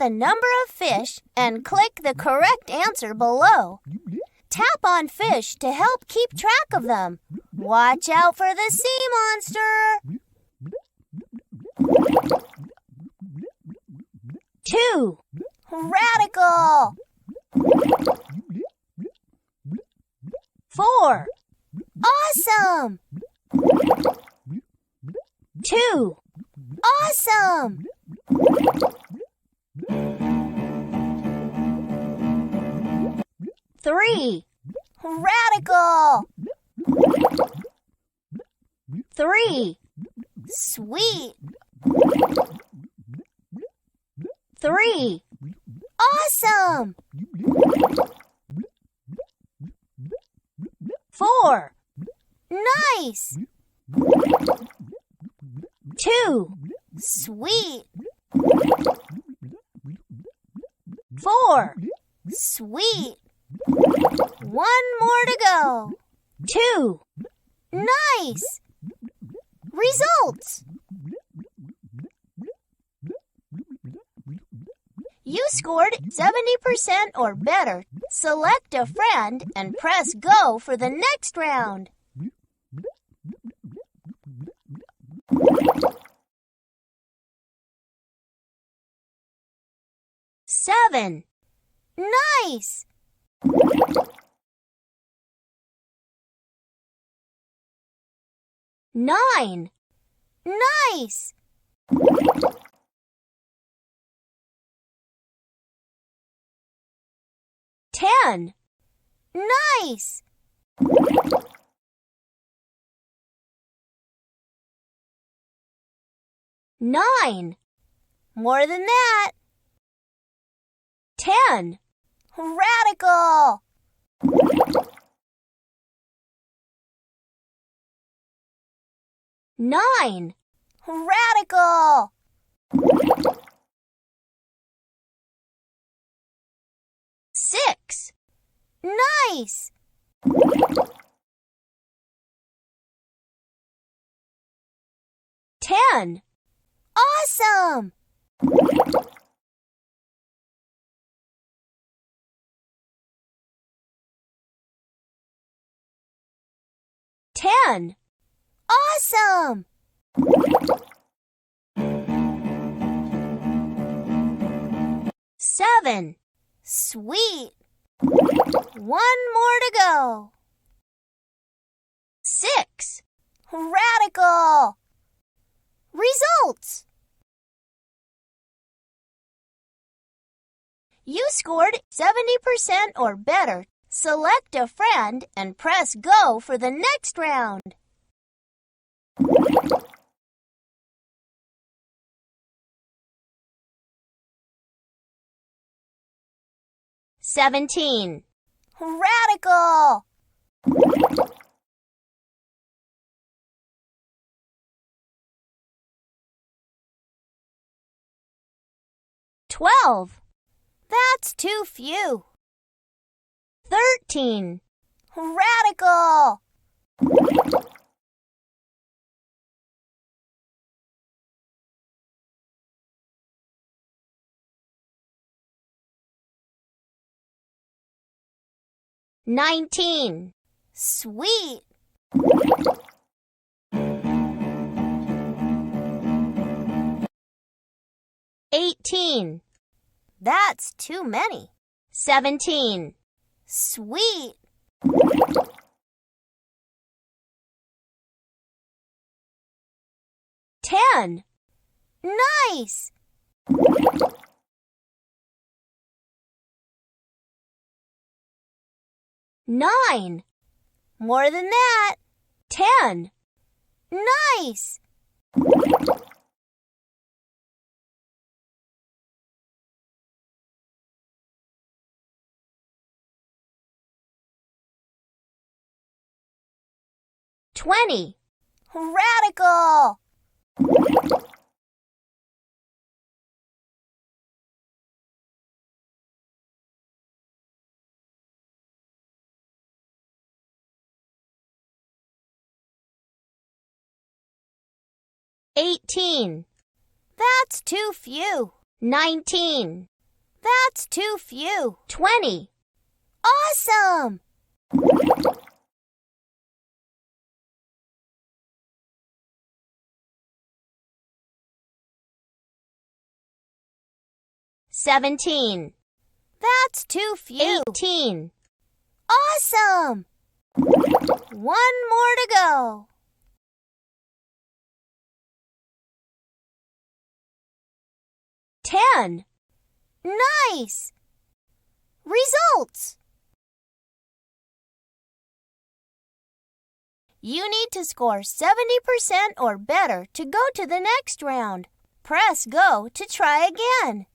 the number of fish and click the correct answer below. Tap on fish to help keep track of them. Watch out for the sea monster. 2. Radical. 4. Awesome. 2. Awesome. 3. Radical. 3. Sweet. 3. Awesome. 4. Nice. 2. Sweet. 4. Sweet. 1 more to go. 2. Nice. Results. You scored 70% or better. Select a friend and press go for the next round. Seven. Nice. 9. Nice. 10. Nice. 9. More than that. 10. Radical. 9. Radical. 6. Nice. 10. Awesome. 10. Awesome. 7. Sweet. 1 more to go. 6. Radical. Results. You scored 70% or better. Select a friend and press go for the next round. Seventeen. Radical. 12. That's too few. 13. Radical. 19. Sweet. 18. That's too many. 17. Sweet. 10. Nice. 9. More than that. 10. Nice. 20. Radical. 18. That's too few. 19. That's too few. 20. Awesome! $17. That's too few. 18. Awesome! One more to go. $10. Nice! Results! You need to score 70% or better to go to the next round. Press go to try again.